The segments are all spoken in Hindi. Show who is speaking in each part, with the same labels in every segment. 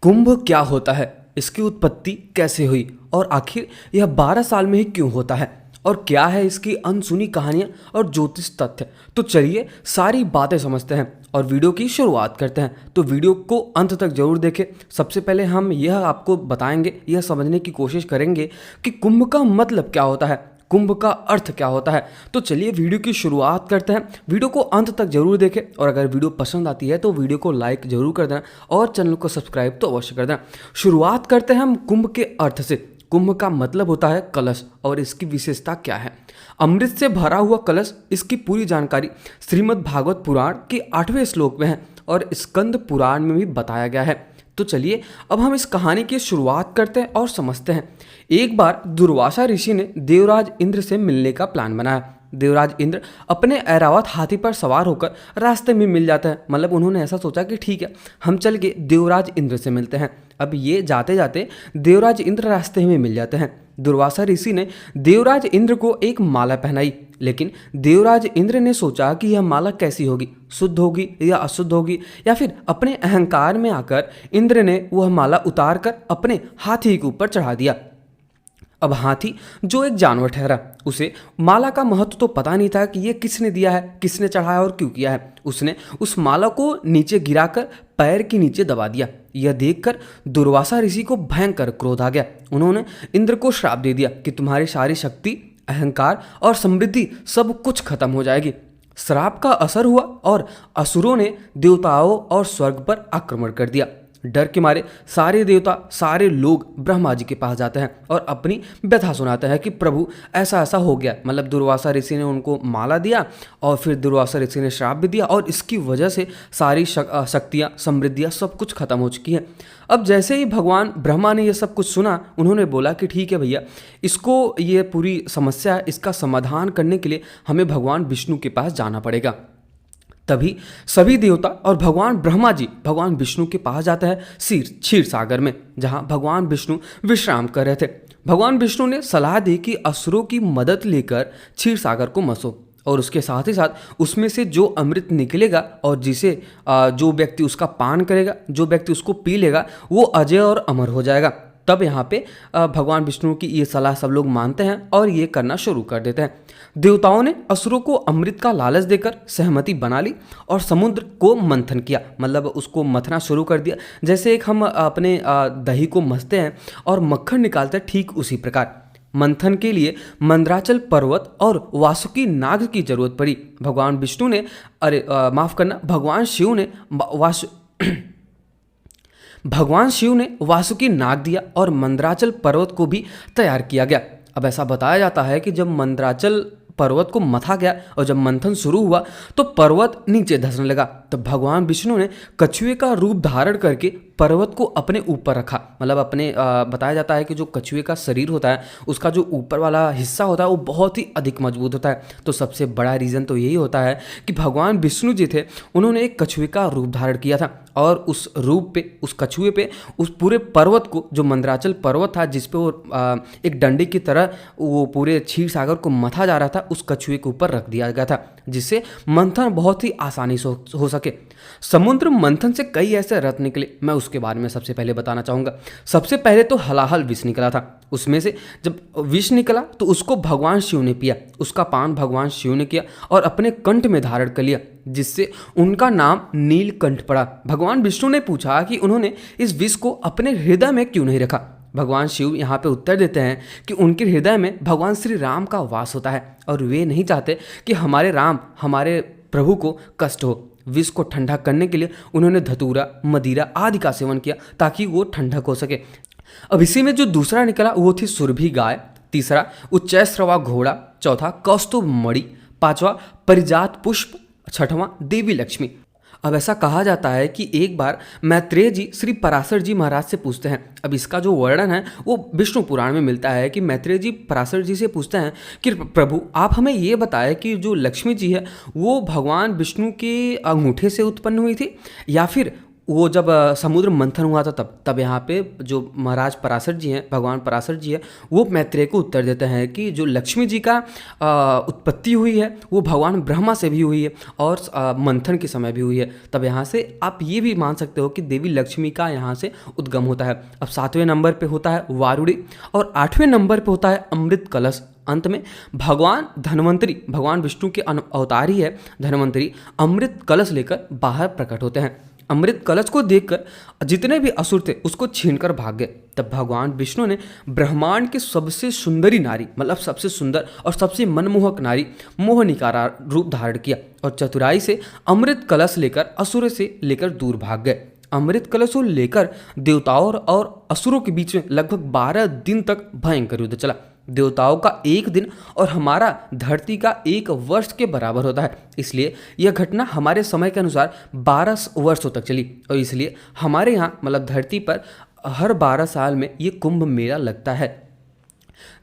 Speaker 1: कुंभ क्या होता है, इसकी उत्पत्ति कैसे हुई और आखिर यह 12 साल में ही क्यों होता है और क्या है इसकी अनसुनी कहानियां और ज्योतिष तथ्य। तो चलिए सारी बातें समझते हैं और वीडियो की शुरुआत करते हैं। तो वीडियो को अंत तक जरूर देखें। सबसे पहले हम यह आपको बताएंगे, यह समझने की कोशिश करेंगे कि कुंभ का मतलब क्या होता है, कुंभ का अर्थ क्या होता है। तो चलिए वीडियो की शुरुआत करते हैं। वीडियो को अंत तक जरूर देखें और अगर वीडियो पसंद आती है तो वीडियो को लाइक जरूर कर देना और चैनल को सब्सक्राइब तो अवश्य कर देना। शुरुआत करते हैं हम कुंभ के अर्थ से। कुंभ का मतलब होता है कलश और इसकी विशेषता क्या है। अमृत से भरा हुआ कलश, इसकी पूरी जानकारी श्रीमद् भागवत पुराण के 8वें श्लोक में है और स्कंद पुराण में भी बताया गया है। तो चलिए अब हम इस कहानी की शुरुआत करते हैं और समझते हैं। एक बार दुर्वासा ऋषि ने देवराज इंद्र से मिलने का प्लान बनाया। देवराज इंद्र अपने ऐरावत हाथी पर सवार होकर रास्ते में मिल जाते हैं। मतलब उन्होंने ऐसा सोचा कि ठीक है, हम चल के देवराज इंद्र से मिलते हैं। अब ये जाते जाते देवराज इंद्र रास्ते में मिल जाते हैं। दुर्वासा ऋषि ने देवराज इंद्र को एक माला पहनाई, लेकिन देवराज इंद्र ने सोचा कि यह माला कैसी होगी, शुद्ध होगी या अशुद्ध होगी, या फिर अपने अहंकार में आकर इंद्र ने वह माला उतार कर अपने हाथी के ऊपर चढ़ा दिया। अब हाथी जो एक जानवर ठहरा, उसे माला का महत्व तो पता नहीं था कि यह किसने दिया है, किसने चढ़ाया और क्यों किया है। उसने उस माला को नीचे गिराकर पैर के नीचे दबा दिया। यह देखकर दुर्वासा ऋषि को भयंकर क्रोध आ गया। उन्होंने इंद्र को श्राप दे दिया कि तुम्हारी सारी शक्ति, अहंकार और समृद्धि सब कुछ खत्म हो जाएगी। श्राप का असर हुआ और असुरों ने देवताओं और स्वर्ग पर आक्रमण कर दिया। डर के मारे सारे देवता, सारे लोग ब्रह्मा जी के पास जाते हैं और अपनी व्यथा सुनाते हैं कि प्रभु ऐसा ऐसा हो गया। मतलब दुर्वासा ऋषि ने उनको माला दिया और फिर दुर्वासा ऋषि ने श्राप भी दिया और इसकी वजह से सारी शक्तियाँ, समृद्धियाँ सब कुछ खत्म हो चुकी हैं। अब जैसे ही भगवान ब्रह्मा ने ये सब कुछ सुना, उन्होंने बोला कि ठीक है भैया, इसको, ये पूरी समस्या है, इसका समाधान करने के लिए हमें भगवान विष्णु के पास जाना पड़ेगा। तभी सभी देवता और भगवान ब्रह्मा जी भगवान विष्णु के पास जाते हैं क्षीर सागर में, जहां भगवान विष्णु विश्राम कर रहे थे। भगवान विष्णु ने सलाह दी कि असुरों की मदद लेकर क्षीर सागर को मसो और उसके साथ ही साथ उसमें से जो अमृत निकलेगा और जिसे जो व्यक्ति उसका पान करेगा, जो व्यक्ति उसको पी लेगा, वो अजय और अमर हो जाएगा। तब यहाँ पे भगवान विष्णु की ये सलाह सब लोग मानते हैं और ये करना शुरू कर देते हैं। देवताओं ने असुरों को अमृत का लालच देकर सहमति बना ली और समुद्र को मंथन किया। मतलब उसको मथना शुरू कर दिया, जैसे एक हम अपने दही को मथते हैं और मक्खन निकालते हैं, ठीक उसी प्रकार मंथन के लिए मंदराचल पर्वत और वासुकी नाग की जरूरत पड़ी। भगवान विष्णु ने भगवान शिव ने वासुकी नाग दिया और मंदराचल पर्वत को भी तैयार किया गया। अब ऐसा बताया जाता है कि जब मंदराचल पर्वत को मथा गया और जब मंथन शुरू हुआ तो पर्वत नीचे धंसने लगा। तब भगवान विष्णु ने कछुए का रूप धारण करके पर्वत को अपने ऊपर रखा। मतलब अपने बताया जाता है कि जो कछुए का शरीर होता है, उसका जो ऊपर वाला हिस्सा होता है वो बहुत ही अधिक मजबूत होता है। तो सबसे बड़ा रीज़न तो यही होता है कि भगवान विष्णु जी थे, उन्होंने एक कछुए का रूप धारण किया था और उस रूप पे, उस कछुए पे, उस पूरे पर्वत को, जो मंदराचल पर्वत था जिस पे वो एक डंडे की तरह वो पूरे क्षीर सागर को मथा जा रहा था, उस कछुए के ऊपर रख दिया गया था, जिससे मंथन बहुत ही आसानी से हो सके। समुद्र मंथन से कई ऐसे रत्न निकले, मैं उसके बारे में सबसे पहले बताना चाहूँगा। सबसे पहले तो हलाहल विष निकला था। उसमें से जब विष निकला तो उसको भगवान शिव ने पिया, उसका पान भगवान शिव ने किया और अपने कंठ में धारण कर लिया, जिससे उनका नाम नीलकंठ पड़ा। भगवान विष्णु ने पूछा कि उन्होंने इस विष को अपने हृदय में क्यों नहीं रखा। भगवान शिव यहाँ पे उत्तर देते हैं कि उनके हृदय में भगवान श्री राम का वास होता है और वे नहीं चाहते कि हमारे राम, हमारे प्रभु को कष्ट हो। विष को ठंडा करने के लिए उन्होंने धतूरा, मदिरा आदि का सेवन किया ताकि वो ठंडक हो सके। अब इसी में जो दूसरा निकला वो थी सुरभि गाय, तीसरा उच्चैश्रवा घोड़ा, चौथा कौस्तुभ मणि, पांचवा परिजात पुष्प, छठवां देवी लक्ष्मी। अब ऐसा कहा जाता है कि एक बार मैत्रेय जी श्री पराशर जी महाराज से पूछते हैं। अब इसका जो वर्णन है वो विष्णु पुराण में मिलता है कि मैत्रेय जी पराशर जी से पूछते हैं कि प्रभु आप हमें ये बताएं कि जो लक्ष्मी जी है वो भगवान विष्णु के अंगूठे से उत्पन्न हुई थी या फिर वो जब समुद्र मंथन हुआ था तब यहाँ पे जो महाराज पराशर जी हैं, भगवान पराशर जी है, वो मैत्रेय को उत्तर देते हैं कि जो लक्ष्मी जी का उत्पत्ति हुई है वो भगवान ब्रह्मा से भी हुई है और मंथन के समय भी हुई है। तब यहाँ से आप ये भी मान सकते हो कि देवी लक्ष्मी का यहाँ से उद्गम होता है। अब 7वें नंबर पे होता है वारुणी और 8वें नंबर पे होता है अमृत कलश। अंत में भगवान धन्वंतरी, भगवान विष्णु के अवतार ही है धन्वंतरी, अमृत कलश लेकर बाहर प्रकट होते हैं। अमृत कलश को देखकर जितने भी असुर थे उसको छीनकर भाग गए। तब भगवान विष्णु ने ब्रह्मांड की सबसे सुंदरी नारी, मतलब सबसे सुंदर और सबसे मनमोहक नारी मोहिनी का रूप धारण किया और चतुराई से अमृत कलश लेकर असुर से लेकर दूर भाग गए। अमृत कलश को लेकर देवताओं और असुरों के बीच में लगभग 12 दिन तक भयंकर युद्ध चला। देवताओं का एक दिन और हमारा धरती का 1 वर्ष के बराबर होता है, इसलिए यह घटना हमारे समय के अनुसार 12 वर्षों तक चली और इसलिए हमारे यहाँ मतलब धरती पर हर 12 साल में ये कुंभ मेला लगता है।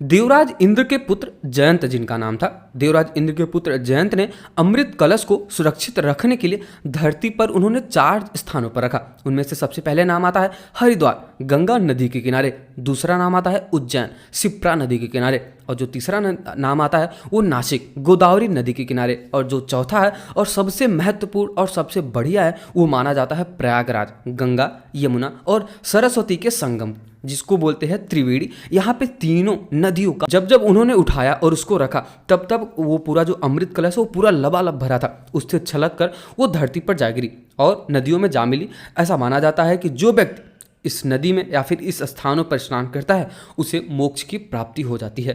Speaker 1: देवराज इंद्र के पुत्र जयंत, जिनका नाम था, देवराज इंद्र के पुत्र जयंत ने अमृत कलश को सुरक्षित रखने के लिए धरती पर उन्होंने 4 स्थानों पर रखा। उनमें से सबसे पहले नाम आता है हरिद्वार, गंगा नदी के किनारे। दूसरा नाम आता है उज्जैन, शिप्रा नदी के किनारे। और जो तीसरा नाम आता है वो नासिक, गोदावरी नदी के किनारे। और जो चौथा है और सबसे महत्वपूर्ण और सबसे बढ़िया है वो माना जाता है प्रयागराज, गंगा, यमुना और सरस्वती के संगम, जिसको बोलते हैं त्रिवेणी। यहाँ पे तीनों नदियों का जब जब उन्होंने उठाया और उसको रखा तब तब वो पूरा जो अमृत कलश है वो पूरा लबालब भरा था, उससे छलक कर वो धरती पर जा गिरी और नदियों में जा मिली। ऐसा माना जाता है कि जो व्यक्ति इस नदी में या फिर इस स्थानों पर स्नान करता है उसे मोक्ष की प्राप्ति हो जाती है।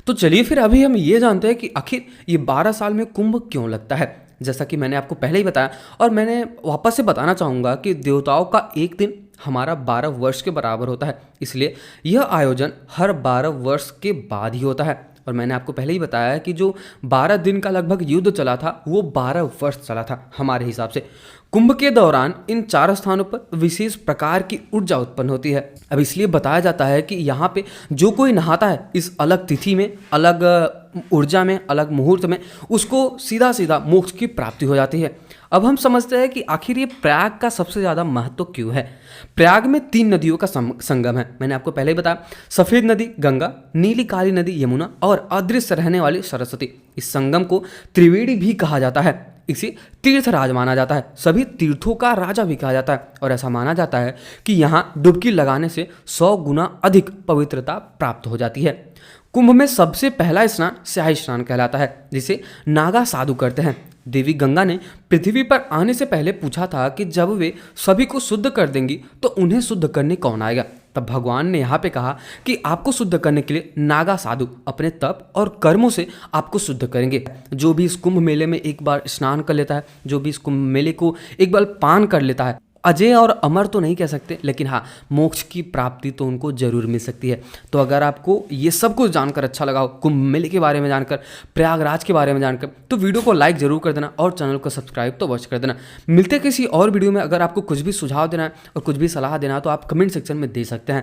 Speaker 1: तो चलिए फिर अभी हम ये जानते हैं कि आखिर ये 12 साल में कुंभ क्यों लगता है। जैसा कि मैंने आपको पहले ही बताया और मैंने वापस से बताना चाहूँगा कि देवताओं का एक दिन हमारा 12 वर्ष के बराबर होता है, इसलिए यह आयोजन हर 12 वर्ष के बाद ही होता है। और मैंने आपको पहले ही बताया कि जो 12 दिन का लगभग युद्ध चला था वो 12 वर्ष चला था हमारे हिसाब से। कुंभ के दौरान इन 4 स्थानों पर विशेष प्रकार की ऊर्जा उत्पन्न होती है। अब इसलिए बताया जाता है कि यहाँ पे जो कोई नहाता है इस अलग तिथि में, अलग ऊर्जा में, अलग मुहूर्त में, उसको सीधा सीधा मोक्ष की प्राप्ति हो जाती है। अब हम समझते हैं कि आखिर ये प्रयाग का सबसे ज़्यादा महत्व क्यों है। प्रयाग में 3 नदियों का संगम है। मैंने आपको पहले ही बताया, सफ़ेद नदी गंगा, नीली काली नदी यमुना और अदृश्य रहने वाली सरस्वती। इस संगम को त्रिवेणी भी कहा जाता है। इसे तीर्थराज माना जाता है, सभी तीर्थों का राजा भी कहा जाता है। और ऐसा माना जाता है कि यहाँ डुबकी लगाने से 100 गुना अधिक पवित्रता प्राप्त हो जाती है। कुंभ में सबसे पहला स्नान स्याही स्नान कहलाता है, जिसे नागा साधु करते हैं। देवी गंगा ने पृथ्वी पर आने से पहले पूछा था कि जब वे सभी को शुद्ध कर देंगी तो उन्हें शुद्ध करने कौन आएगा। तब भगवान ने यहाँ पे कहा कि आपको शुद्ध करने के लिए नागा साधु अपने तप और कर्मों से आपको शुद्ध करेंगे। जो भी इस कुंभ मेले में एक बार स्नान कर लेता है, जो भी इस कुंभ मेले को एक बार पान कर लेता है, अजय और अमर तो नहीं कह सकते, लेकिन हाँ मोक्ष की प्राप्ति तो उनको जरूर मिल सकती है। तो अगर आपको ये सब कुछ जानकर अच्छा लगा हो, कुंभ मेले के बारे में जानकर, प्रयागराज के बारे में जानकर, तो वीडियो को लाइक जरूर कर देना और चैनल को सब्सक्राइब तो अवश्य कर देना। मिलते किसी और वीडियो में। अगर आपको कुछ भी सुझाव देना है और कुछ भी सलाह देना है तो आप कमेंट सेक्शन में दे सकते हैं।